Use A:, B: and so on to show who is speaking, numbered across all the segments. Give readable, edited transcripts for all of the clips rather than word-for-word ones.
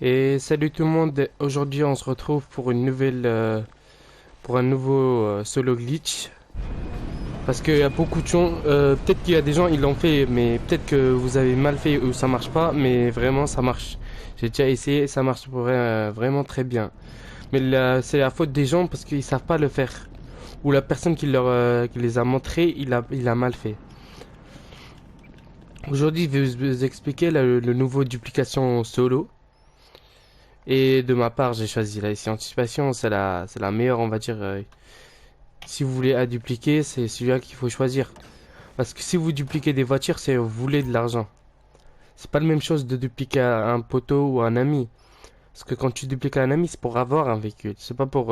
A: Et salut tout le monde, aujourd'hui on se retrouve pour une nouvelle, pour un nouveau solo glitch. Parce qu'il y a beaucoup de gens, peut-être qu'il y a des gens ils l'ont fait, mais peut-être que vous avez mal fait ou ça marche pas, mais vraiment ça marche. J'ai déjà essayé, ça marche vraiment très bien. Mais c'est la faute des gens parce qu'ils savent pas le faire. Ou la personne qui les a montrés, il a mal fait. Aujourd'hui je vais vous expliquer le nouveau duplication solo. Et de ma part, j'ai choisi la ici anticipation, c'est la meilleure, on va dire. Si vous voulez à dupliquer, c'est celui-là qu'il faut choisir. Parce que si vous dupliquez des voitures, c'est vous voulez de l'argent. C'est pas la même chose de dupliquer un poteau ou un ami. Parce que quand tu dupliques un ami, c'est pour avoir un véhicule. C'est pas pour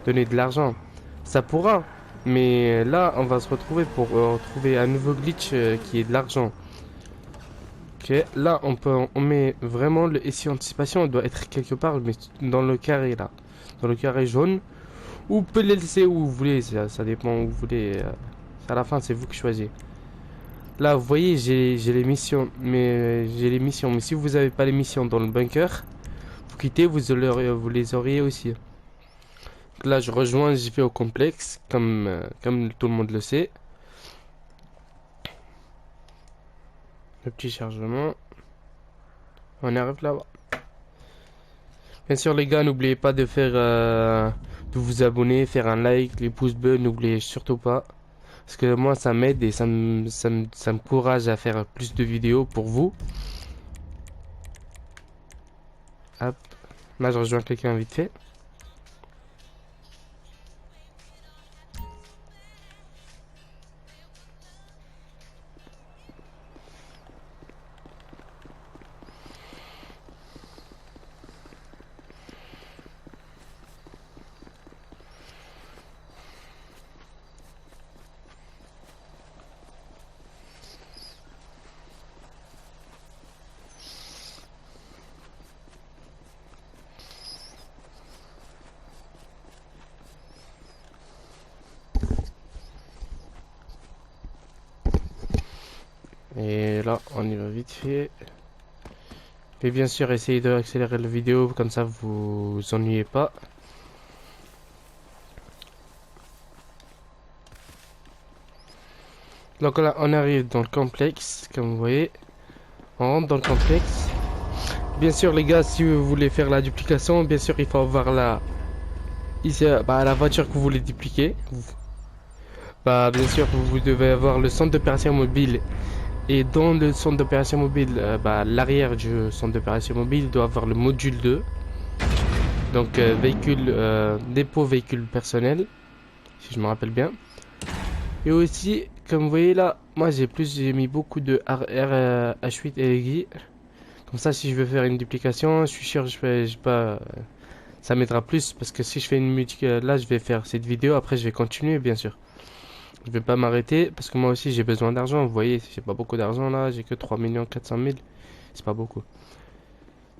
A: donner de l'argent. Ça pourra. Mais là, on va se retrouver pour retrouver un nouveau glitch qui est de l'argent. Ok, là on met vraiment le ici anticipation, il doit être quelque part, mais dans le carré là, dans le carré jaune, ou vous pouvez le laisser où vous voulez, ça dépend où vous voulez. À la fin c'est vous qui choisissez. Là vous voyez j'ai les missions, mais si vous n'avez pas les missions dans le bunker, vous quittez, vous les auriez aussi. Donc là je rejoins, j'y vais au complexe, comme tout le monde le sait. Le petit chargement, on arrive là-bas. Bien sûr les gars, n'oubliez pas de faire de vous abonner, faire un like, les pouces bleus, n'oubliez surtout pas. Parce que moi ça m'aide et ça me courage à faire plus de vidéos pour vous. Hop, là je rejoins quelqu'un vite fait. Et là on y va vite fait. Et bien sûr essayez d'accélérer la vidéo comme ça vous vous ennuyez pas. Donc là on arrive dans le complexe comme vous voyez. On rentre dans le complexe. Bien sûr les gars, si vous voulez faire la duplication, bien sûr il faut avoir ici, la voiture que vous voulez dupliquer. Bah bien sûr vous devez avoir le centre d'opération mobile. Et dans le centre d'opération mobile, l'arrière du centre d'opération mobile doit avoir le module 2. Donc dépôt véhicule personnel, si je me rappelle bien. Et aussi, comme vous voyez là, moi j'ai mis beaucoup de RH8 LGI. Comme ça, si je veux faire une duplication, je suis sûr ça m'aidera plus parce que si je fais une multi, là je vais faire cette vidéo, après je vais continuer bien sûr. Je vais pas m'arrêter parce que moi aussi j'ai besoin d'argent. Vous voyez, j'ai pas beaucoup d'argent là, j'ai que 3 400 000. C'est pas beaucoup.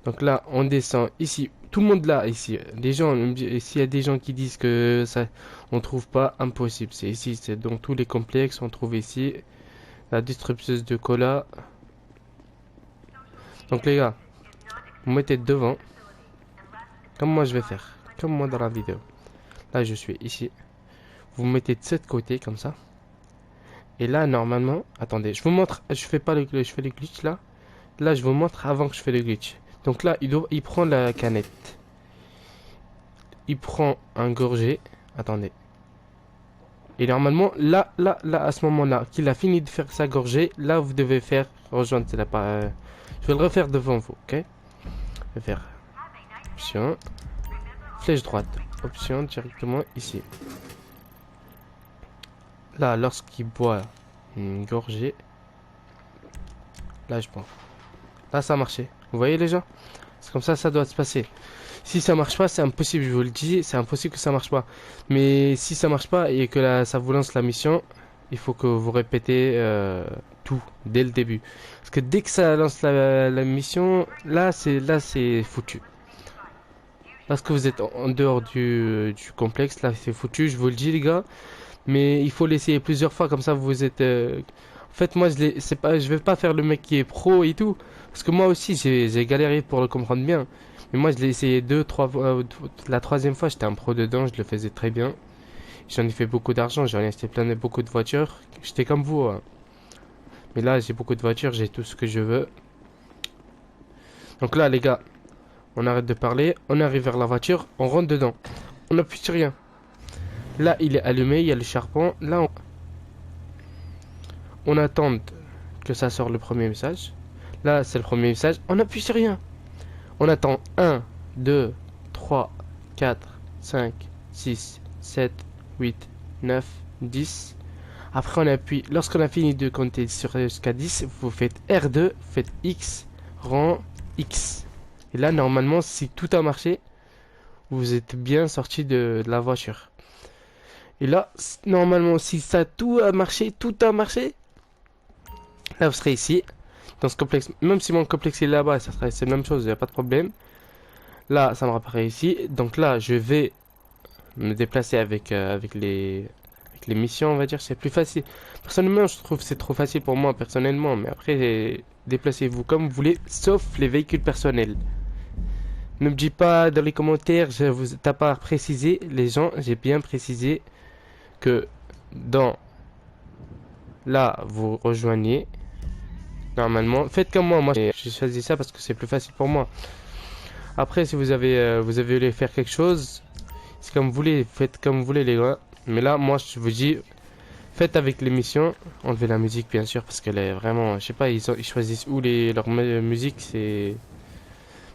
A: Donc là, on descend ici. Tout le monde là, ici. Les gens, s'il y a des gens qui disent que ça, on trouve pas, impossible. C'est ici, c'est dans tous les complexes, on trouve ici la distribueuse de cola. Donc les gars, vous mettez devant, comme moi je vais faire, comme moi dans la vidéo. Là, je suis ici. Vous mettez de ce côté comme ça. Et là, normalement, attendez, je vous montre. Je fais pas je fais le glitch là. Là, je vous montre avant que je fais le glitch. Donc là, il prend la canette. Il prend un gorgé. Attendez. Et normalement, là, à ce moment-là, qu'il a fini de faire sa gorgée, là, vous devez faire rejoindre. Je vais le refaire devant vous, ok? Je vais faire option, flèche droite, option directement ici. Là, lorsqu'il boit une gorgée, là, je prends. Là, ça a marché. Vous voyez les gens? C'est comme ça doit se passer. Si ça marche pas, c'est impossible, je vous le dis, c'est impossible que ça marche pas. Mais si ça marche pas et que ça vous lance la mission, il faut que vous répétez tout dès le début. Parce que dès que ça lance la mission, là c'est foutu. Parce que vous êtes en dehors du complexe, là c'est foutu, je vous le dis les gars. Mais il faut l'essayer plusieurs fois, comme ça vous êtes En fait, moi, c'est pas, je vais pas faire le mec qui est pro et tout. Parce que moi aussi, j'ai galéré pour le comprendre bien. Mais moi, je l'ai essayé deux, trois fois. La troisième fois, j'étais un pro dedans, je le faisais très bien. J'en ai fait beaucoup d'argent, j'en ai acheté beaucoup de voitures. J'étais comme vous, hein. Mais là, j'ai beaucoup de voitures, j'ai tout ce que je veux. Donc là, les gars, on arrête de parler. On arrive vers la voiture, on rentre dedans. On n'appuie sur rien. Là, il est allumé, il y a le charbon. Là, on attend que ça sorte le premier message. Là, c'est le premier message. On appuie sur rien. On attend 1, 2, 3, 4, 5, 6, 7, 8, 9, 10. Après, on appuie. Lorsqu'on a fini de compter jusqu'à 10, vous faites R2, vous faites X, rang X. Et là, normalement, si tout a marché, vous êtes bien sorti de la voiture. Et là, normalement, si ça tout a marché, là, vous serez ici, dans ce complexe. Même si mon complexe est là-bas, ça serait la même chose, il n'y a pas de problème. Là, ça me apparaît ici. Donc là, je vais me déplacer avec les missions, on va dire. C'est plus facile. Personnellement, je trouve que c'est trop facile pour moi, personnellement. Mais après, déplacez-vous comme vous voulez, sauf les véhicules personnels. Ne me dis pas dans les commentaires, je vous t'as pas précisé, les gens, j'ai bien précisé que dans là, vous rejoignez. Normalement, faites comme moi. Moi, j'ai choisi ça parce que c'est plus facile pour moi. Après, si vous avez voulu faire quelque chose, c'est comme vous voulez. Faites comme vous voulez, les gars. Mais là, moi, je vous dis, faites avec l'émission. Enlevez la musique, bien sûr, parce qu'elle est vraiment, je sais pas, ils choisissent où leur musique. C'est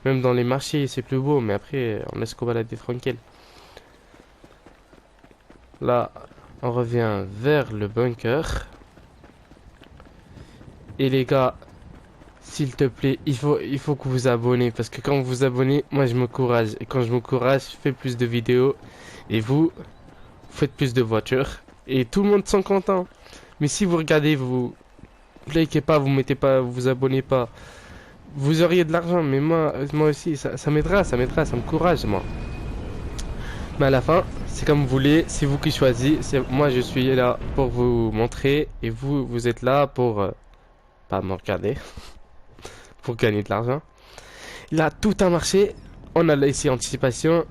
A: même dans les marchés, c'est plus beau. Mais après, on laisse qu'on balader tranquille. Là, on revient vers le bunker. Et les gars, s'il te plaît, il faut que vous vous abonnez. Parce que quand vous vous abonnez, moi je me courage. Et quand je me courage, je fais plus de vidéos. Et vous faites plus de voitures. Et tout le monde sont contents. Mais si vous regardez, vous likez pas, vous mettez pas, vous vous abonnez pas, vous auriez de l'argent. Mais moi aussi, ça m'aidera, ça me courage, moi. Mais à la fin, c'est comme vous voulez, c'est vous qui choisissez. Moi je suis là pour vous montrer. Et vous êtes là pour pas me regarder. Pour gagner de l'argent. Là, tout a marché. On a laissé anticipation.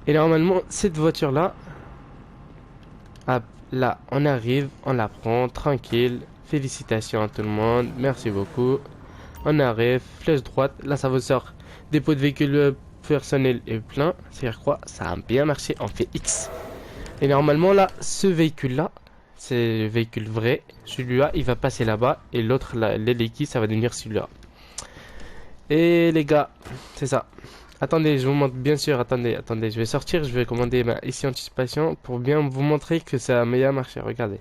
A: Et normalement, cette voiture-là, là, on arrive, on la prend, tranquille. Félicitations à tout le monde. Merci beaucoup. On arrive, flèche droite. Là, ça vous sort dépôt de véhicule personnel et plein. C'est-à-dire quoi? Ça a bien marché. On fait X. Et normalement, là, ce véhicule-là, c'est le véhicule vrai. Celui-là, il va passer là-bas. Et l'autre, l'éléki, ça va devenir celui-là. Et les gars, c'est ça. Attendez, je vous montre bien sûr. Attendez, je vais sortir, je vais commander ici anticipation pour bien vous montrer que ça a bien marché. Regardez.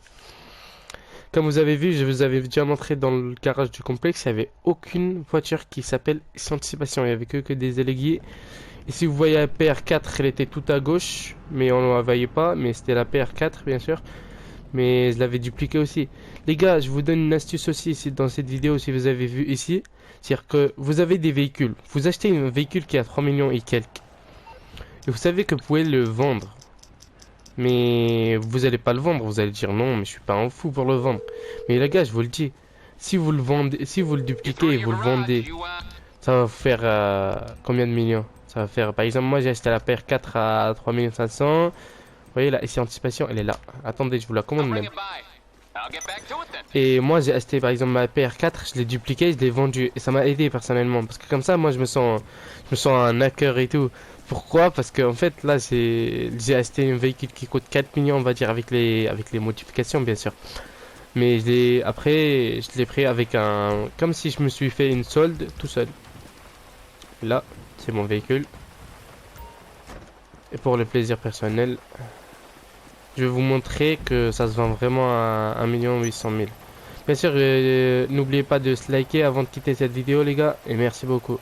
A: Comme vous avez vu, je vous avais déjà montré dans le garage du complexe, il n'y avait aucune voiture qui s'appelle ici anticipation. Il n'y avait que des élégués. Et si vous voyez la PR4, elle était tout à gauche, mais on ne la voyait pas. Mais c'était la PR4, bien sûr. Mais je l'avais dupliqué aussi. Les gars, je vous donne une astuce aussi ici, dans cette vidéo, si vous avez vu ici. C'est-à-dire que vous avez des véhicules. Vous achetez un véhicule qui a 3 millions et quelques. Et vous savez que vous pouvez le vendre. Mais vous n'allez pas le vendre. Vous allez dire non, mais je suis pas un fou pour le vendre. Mais les gars, je vous le dis. Si vous le vendez, si vous le dupliquez et vous le vendez, ça va vous faire combien de millions? Ça va faire, par exemple, moi j'ai acheté la PR4 à 3 500 000. Vous voyez là, ici anticipation, elle est là. Attendez, je vous la commande même. Et moi j'ai acheté par exemple ma PR4, je l'ai dupliqué, je l'ai vendu. Et ça m'a aidé personnellement. Parce que comme ça, moi je me sens un hacker et tout. Pourquoi? Parce que en fait là j'ai acheté un véhicule qui coûte 4 millions, on va dire, avec les modifications bien sûr. Mais après je l'ai pris avec comme si je me suis fait une solde tout seul. Là, c'est mon véhicule. Et pour le plaisir personnel, je vais vous montrer que ça se vend vraiment à 1 800 000. Bien sûr, n'oubliez pas de se liker avant de quitter cette vidéo les gars. Et merci beaucoup.